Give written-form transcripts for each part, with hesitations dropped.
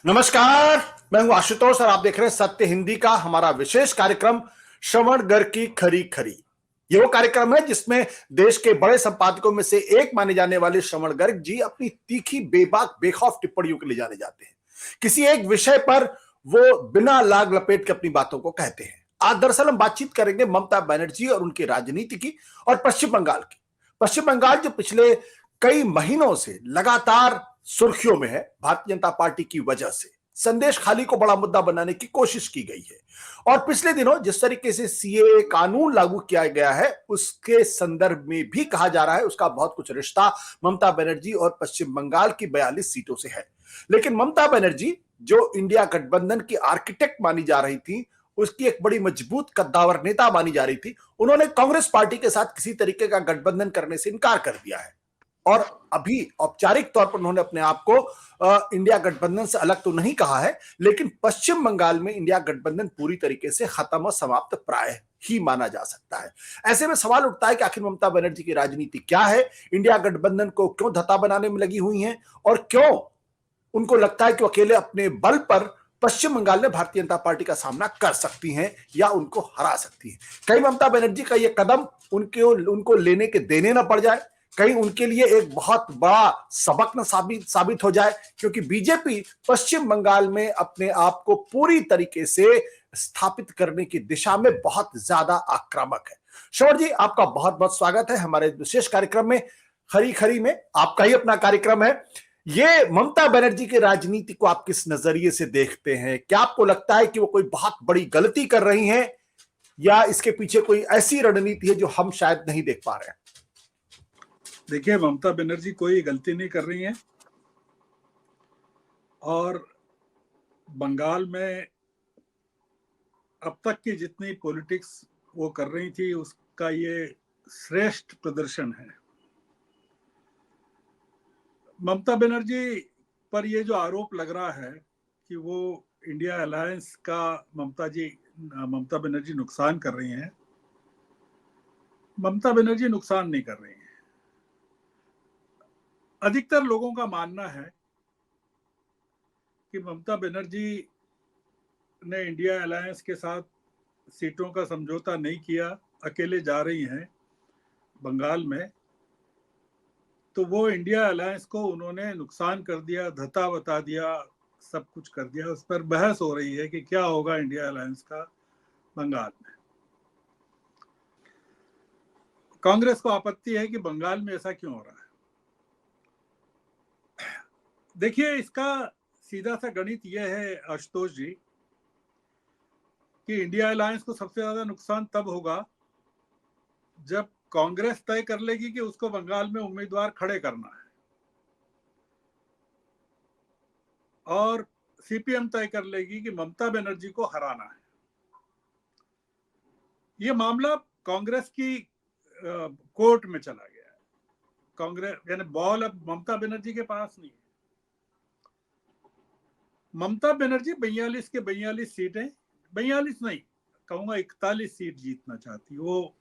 नमस्कार। मैं हूं आशुतोष और आप देख रहे हैं सत्य हिंदी का हमारा विशेष कार्यक्रम श्रवण गर्ग की खरी खरी। ये वो कार्यक्रम है जिसमें देश के बड़े संपादकों में से एक माने जाने वाले श्रवण गर्ग जी अपनी तीखी बेबाक बेखौफ टिप्पणियों के लिए जाने जाते हैं। किसी एक विषय पर वो बिना लाग लपेट के अपनी बातों को कहते हैं। आज दरअसल हम बातचीत करेंगे ममता बनर्जी और उनकी राजनीति की और पश्चिम बंगाल की। पश्चिम बंगाल जो पिछले कई महीनों से लगातार सुर्खियों में है भारतीय जनता पार्टी की वजह से। संदेश खाली को बड़ा मुद्दा बनाने की कोशिश की गई है और पिछले दिनों जिस तरीके से सीए कानून लागू किया गया है उसके संदर्भ में भी कहा जा रहा है उसका बहुत कुछ रिश्ता ममता बनर्जी और पश्चिम बंगाल की 42 सीटों से है। लेकिन ममता बनर्जी जो इंडिया गठबंधन की आर्किटेक्ट मानी जा रही थी, उसकी एक बड़ी मजबूत कद्दावर नेता मानी जा रही थी, उन्होंने कांग्रेस पार्टी के साथ किसी तरीके का गठबंधन करने से इनकार कर दिया है और अभी औपचारिक तौर पर उन्होंने अपने आप को इंडिया गठबंधन से अलग तो नहीं कहा है, लेकिन पश्चिम बंगाल में इंडिया गठबंधन पूरी तरीके से खत्म और समाप्त प्राय ही माना जा सकता है। ऐसे में सवाल उठता है कि आखिर ममता बनर्जी की राजनीति क्या है, इंडिया गठबंधन को क्यों धत्ता बनाने में लगी हुई हैं और क्यों उनको लगता है कि अकेले अपने बल पर पश्चिम बंगाल में भारतीय जनता पार्टी का सामना कर सकती हैं या उनको हरा सकती हैं। कहीं ममता बनर्जी का यह कदम उनको लेने के देने ना पड़ जाए, कहीं उनके लिए एक बहुत बड़ा सबक न साबित हो जाए, क्योंकि बीजेपी पश्चिम बंगाल में अपने आप को पूरी तरीके से स्थापित करने की दिशा में बहुत ज्यादा आक्रामक है। श्रवण जी, आपका बहुत बहुत स्वागत है हमारे विशेष कार्यक्रम में खरी खरी में। आपका ही अपना कार्यक्रम है। ये ममता बनर्जी की राजनीति को आप किस नजरिए से देखते हैं? क्या आपको लगता है कि वो कोई बहुत बड़ी गलती कर रही हैं या इसके पीछे कोई ऐसी रणनीति है जो हम शायद नहीं देख पा रहे हैं? देखिए, ममता बनर्जी कोई गलती नहीं कर रही हैं और बंगाल में अब तक की जितनी पॉलिटिक्स वो कर रही थी उसका ये श्रेष्ठ प्रदर्शन है। ममता बनर्जी पर ये जो आरोप लग रहा है कि वो इंडिया अलायंस का ममता बनर्जी नुकसान कर रही हैं, ममता बनर्जी नुकसान नहीं कर रही हैं। अधिकतर लोगों का मानना है कि ममता बनर्जी ने इंडिया अलायंस के साथ सीटों का समझौता नहीं किया, अकेले जा रही हैं बंगाल में, तो वो इंडिया अलायंस को उन्होंने नुकसान कर दिया, धत्ता बता दिया, सब कुछ कर दिया। उस पर बहस हो रही है कि क्या होगा इंडिया अलायंस का बंगाल में। कांग्रेस को आपत्ति है कि बंगाल में ऐसा क्यों हो रहा है। देखिए, इसका सीधा सा गणित यह है आशुतोष जी कि इंडिया अलायंस को सबसे ज्यादा नुकसान तब होगा जब कांग्रेस तय कर लेगी कि उसको बंगाल में उम्मीदवार खड़े करना है और सीपीएम तय कर लेगी कि ममता बनर्जी को हराना है। ये मामला कांग्रेस की कोर्ट में चला गया है। कांग्रेस यानी बॉल अब ममता बनर्जी के पास नहीं है। ममता बनर्जी 42 के 42 सीटें, 42 नहीं कहूंगा 41 सीट जीतना चाहती। वो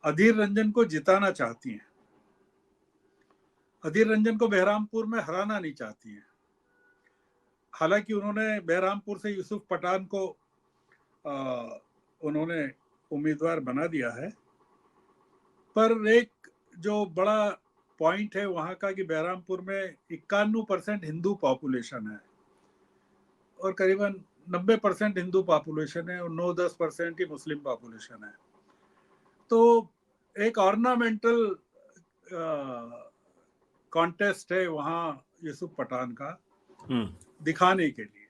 अधीर रंजन को जिताना चाहती हैं। अधीर रंजन को बहरामपुर में हराना नहीं चाहती हैं। हालांकि उन्होंने बहरामपुर से यूसुफ पठान को उन्होंने उम्मीदवार बना दिया है, पर एक जो बड़ा पॉइंट है वहां का कि बहरामपुर में 91% हिंदू पॉपुलेशन है और करीबन 90% हिंदू पॉपुलेशन है और 9-10% ही मुस्लिम पॉपुलेशन है। तो एक ऑर्नामेंटल कॉन्टेस्ट है वहां यूसुफ पठान का, दिखाने के लिए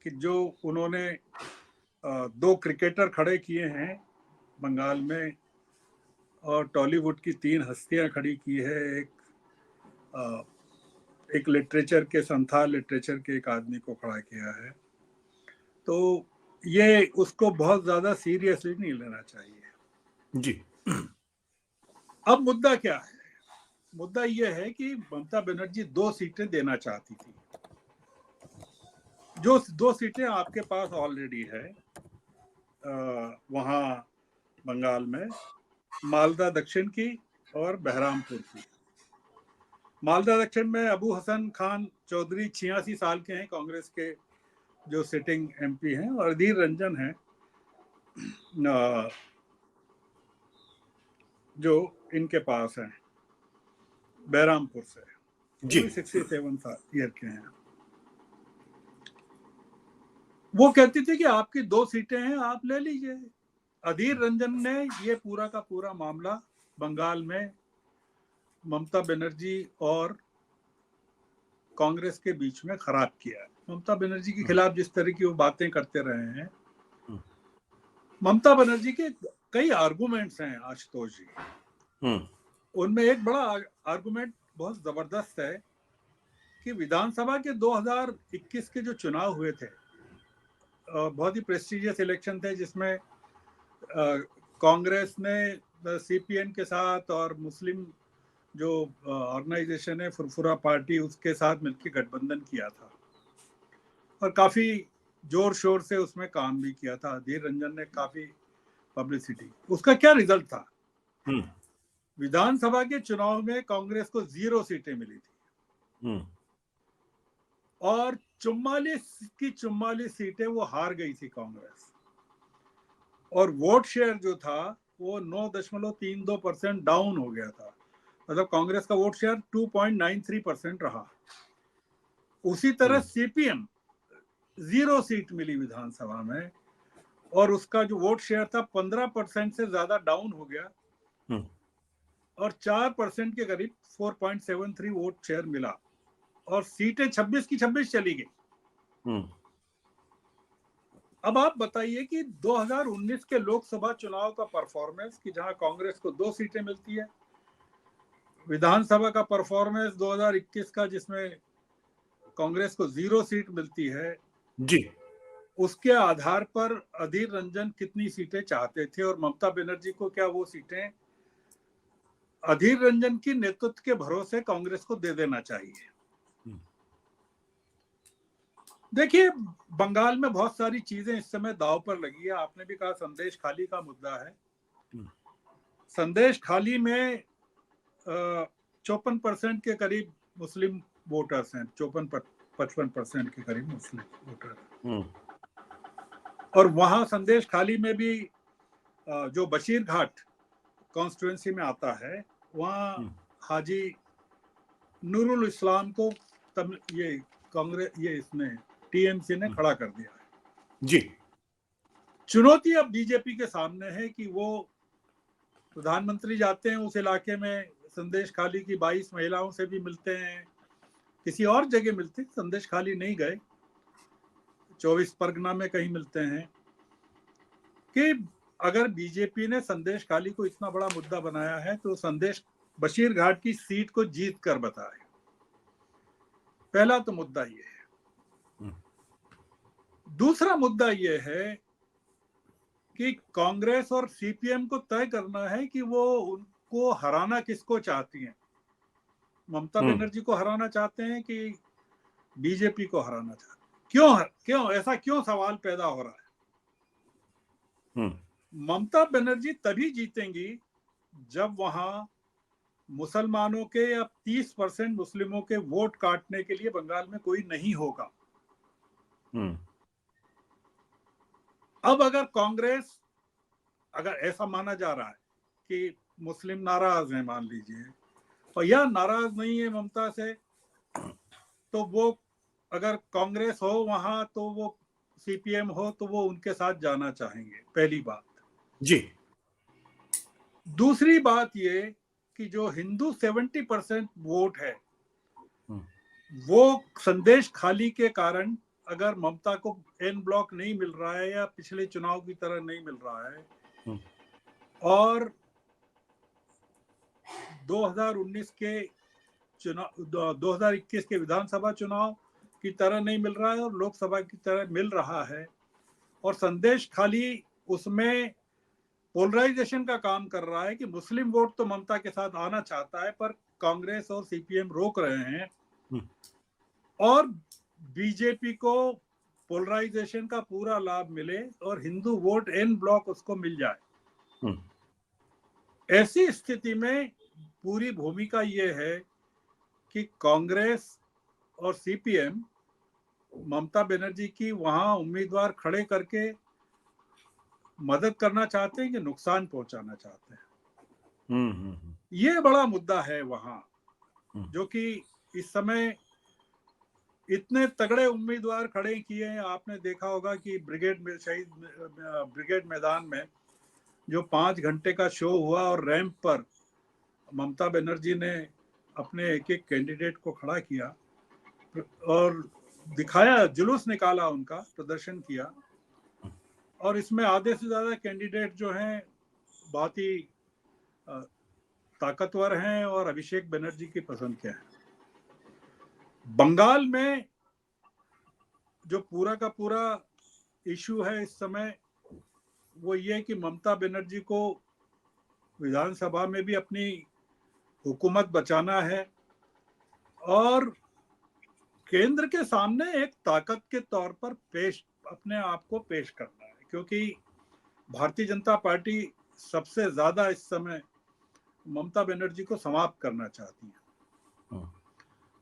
कि जो उन्होंने 2 क्रिकेटर खड़े किए हैं बंगाल में और टॉलीवुड की 3 हस्तियां खड़ी की है। एक लिटरेचर के, संथाल लिटरेचर के एक आदमी को खड़ा किया है। तो ये उसको बहुत ज्यादा सीरियसली नहीं लेना चाहिए जी। अब मुद्दा क्या है? मुद्दा यह है कि ममता बनर्जी 2 सीटें देना चाहती थी। जो 2 सीटें आपके पास ऑलरेडी है वहां बंगाल में, मालदा दक्षिण की और बहरामपुर की। मालदा दक्षिण में अबू हसन खान चौधरी 86 साल के हैं, कांग्रेस के जो सिटिंग एमपी हैं, और अधीर रंजन हैं जो इनके पास हैं बैरामपुर से, जी। वो भी 67 ईयर के हैं। वो कहती थी कि आपकी 2 सीटें हैं, आप ले लीजिए। अधीर रंजन ने ये पूरा का पूरा मामला बंगाल में ममता बनर्जी और कांग्रेस के बीच में खराब किया। ममता बनर्जी के खिलाफ जिस तरह की वो बातें करते रहे हैं, ममता बनर्जी के कई आर्गुमेंट्स हैं आशुतोष जी। उनमें एक बड़ा आर्गुमेंट बहुत जबरदस्त है कि विधानसभा के 2021 के जो चुनाव हुए थे, बहुत ही प्रेस्टिजियस इलेक्शन थे, जिसमें कांग्रेस ने सीपीएम के साथ और मुस्लिम जो ऑर्गेनाइजेशन है फुरफुरा पार्टी, उसके साथ मिलकर गठबंधन किया था और काफी जोर शोर से उसमें काम भी किया था। अधीर रंजन ने काफी पब्लिसिटी। उसका क्या रिजल्ट था? विधानसभा के चुनाव में कांग्रेस को 0 सीटें मिली थी और 44 की 44 सीटें वो हार गई थी कांग्रेस, और वोट शेयर जो था वो 9.32% डाउन हो गया था। मतलब कांग्रेस का वोट शेयर 2.93% रहा। उसी तरह सीपीएम 0 सीट मिली विधानसभा में, और उसका जो वोट शेयर था 15% से ज्यादा डाउन हो गया और 4% के करीब 4.73 वोट शेयर मिला, और सीटें 26 की 26 चली गई। अब आप बताइए कि 2019 के लोकसभा चुनाव का परफॉर्मेंस, कि जहां कांग्रेस को 2 सीटें मिलती है, विधानसभा का परफॉर्मेंस 2021 का जिसमें कांग्रेस को 0 सीट मिलती है जी, उसके आधार पर अधीर रंजन कितनी सीटें चाहते थे और ममता बनर्जी को क्या वो सीटें अधीर रंजन की नेतृत्व के भरोसे कांग्रेस को दे देना चाहिए। देखिए, बंगाल में बहुत सारी चीजें इस समय दांव पर लगी है। आपने भी कहा संदेश खाली का मुद्दा है। संदेश खाली में 54% के करीब मुस्लिम वोटर्स हैं, 54-55% के करीब मुस्लिम वोटर, और वहां संदेश खाली में भी जो बशीर घाट कॉन्स्टिट्यूएंसी में आता है, वहां हाजी नूरुल इस्लाम को ये कांग्रेस, ये इसमें टीएमसी ने खड़ा कर दिया है। जी। चुनौती अब बीजेपी के सामने है कि वो प्रधानमंत्री जाते हैं उस इलाके में, संदेश खाली की 22 महिलाओं से भी मिलते हैं, किसी और जगह मिलते, संदेश खाली नहीं गए, 24 परगना में कहीं मिलते हैं, कि अगर बीजेपी ने संदेश खाली को इतना बड़ा मुद्दा बनाया है तो संदेश बशीर घाट की सीट को जीत कर बताए। पहला तो मुद्दा ये है। दूसरा मुद्दा ये है कि कांग्रेस और सीपीएम को तय करना है कि वो उनको हराना किसको चाहती हैं। ममता बनर्जी को हराना चाहते हैं कि बीजेपी को हराना चाहते हैं? क्यों ऐसा क्यों सवाल पैदा हो रहा है? ममता बनर्जी तभी जीतेंगी जब वहां मुसलमानों के या 30% मुस्लिमों के वोट काटने के लिए बंगाल में कोई नहीं होगा। अब अगर कांग्रेस, अगर ऐसा माना जा रहा है कि मुस्लिम नाराज हैं, मान लीजिए, और या नाराज नहीं है ममता से, तो वो अगर कांग्रेस हो वहां तो वो सीपीएम हो तो वो उनके साथ जाना चाहेंगे, पहली बात। जी। दूसरी बात ये कि जो हिंदू 70% वोट है, वो संदेश खाली के कारण अगर ममता को एन ब्लॉक नहीं मिल रहा है या पिछले चुनाव की तरह नहीं मिल रहा है, और 2019 के चुनाव, 2021 के विधानसभा चुनाव की तरह नहीं मिल रहा है और लोकसभा की तरह मिल रहा है, और संदेश खाली उसमें पोलराइजेशन का काम कर रहा है कि मुस्लिम वोट तो ममता के साथ आना चाहता है पर कांग्रेस और सीपीएम रोक रहे हैं, और बीजेपी को पोलराइजेशन का पूरा लाभ मिले और हिंदू वोट एन ब्लॉक उसको मिल जाए। ऐसी स्थिति में पूरी भूमिका ये है कि कांग्रेस और सीपीएम ममता बनर्जी की वहां उम्मीदवार खड़े करके मदद करना चाहते हैं कि नुकसान पहुंचाना चाहते हैं। ये बड़ा मुद्दा है वहां, जो कि इस समय इतने तगड़े उम्मीदवार खड़े किए हैं। आपने देखा होगा कि ब्रिगेड मैदान में जो 5 घंटे का शो हुआ और रैंप पर ममता बनर्जी ने अपने एक एक कैंडिडेट को खड़ा किया और दिखाया, जुलूस निकाला, उनका प्रदर्शन किया। और इसमें आधे से ज्यादा कैंडिडेट जो हैं बहुत ही ताकतवर हैं और अभिषेक बनर्जी की पसंद के हैं। बंगाल में जो पूरा का पूरा इशू है इस समय वो ये कि ममता बनर्जी को विधानसभा में भी अपनी हुकूमत बचाना है और केंद्र के सामने एक ताकत के तौर पर अपने आप को पेश करना है, क्योंकि भारतीय जनता पार्टी सबसे ज्यादा इस समय ममता बनर्जी को समाप्त करना चाहती है।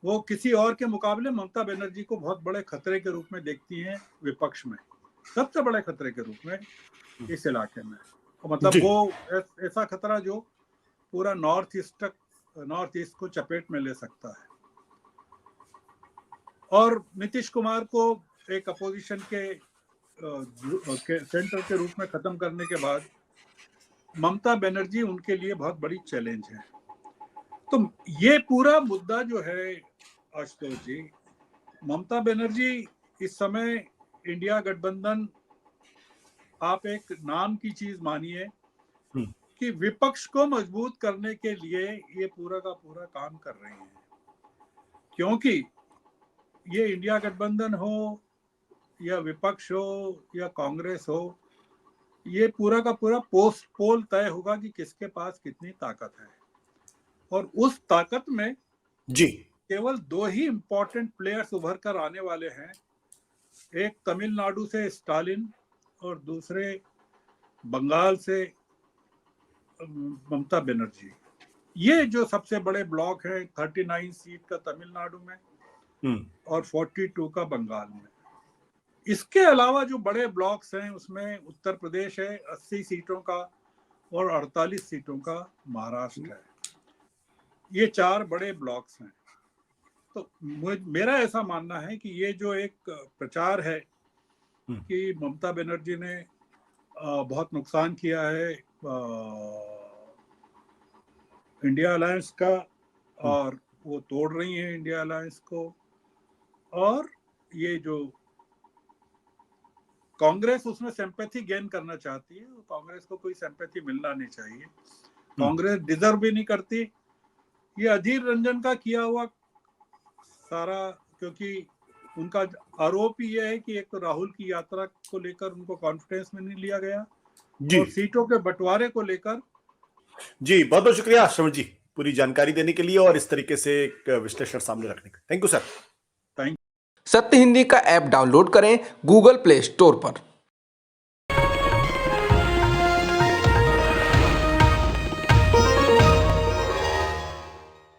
वो किसी और के मुकाबले ममता बनर्जी को बहुत बड़े खतरे के रूप में देखती हैं, विपक्ष में सबसे बड़े खतरे के रूप में इस इलाके में। मतलब वो ऐसा खतरा जो पूरा नॉर्थ ईस्ट को चपेट में ले सकता है। और नीतीश कुमार को एक अपोजिशन के सेंटर के रूप में खत्म करने के बाद ममता बनर्जी उनके लिए बहुत बड़ी चैलेंज है। तो ये पूरा मुद्दा जो है आशुतोष जी, ममता बनर्जी इस समय इंडिया गठबंधन, आप एक नाम की चीज मानिए कि विपक्ष को मजबूत करने के लिए ये पूरा का पूरा काम कर रहे हैं। क्योंकि ये इंडिया गठबंधन हो या विपक्ष हो या कांग्रेस हो, ये पूरा का पूरा पोस्ट पोल तय होगा कि किसके पास कितनी ताकत है। और उस ताकत में केवल 2 ही इंपॉर्टेंट प्लेयर्स उभर कर आने वाले हैं, एक तमिलनाडु से स्टालिन और दूसरे बंगाल से ममता बनर्जी। ये जो सबसे बड़े ब्लॉक है, 39 सीट का तमिलनाडु में और 42 का बंगाल में। इसके अलावा जो बड़े ब्लॉक्स हैं उसमें उत्तर प्रदेश है 80 सीटों का और 48 सीटों का महाराष्ट्र है। ये 4 बड़े ब्लॉक्स हैं। तो मेरा ऐसा मानना है कि ये जो एक प्रचार है कि ममता बनर्जी ने बहुत नुकसान किया है इंडिया अलायंस का और वो तोड़ रही है इंडिया अलायंस को, और ये जो कांग्रेस उसमें सिंपैथी गेन करना चाहती है, कांग्रेस को कोई सिंपैथी मिलना नहीं चाहिए, कांग्रेस डिजर्व भी नहीं करती। ये अधीर रंजन का किया हुआ सारा, क्योंकि उनका आरोप ही यह है कि एक तो राहुल की यात्रा को लेकर उनको कॉन्फिडेंस में नहीं लिया गया और सीटों के बंटवारे को लेकर। जी बहुत बहुत शुक्रिया श्रवण जी पूरी जानकारी देने के लिए और इस तरीके से एक विश्लेषण सामने रखने का। Thank you sir. Thank you. सत्य हिंदी का ऐप डाउनलोड करें गूगल प्ले स्टोर पर।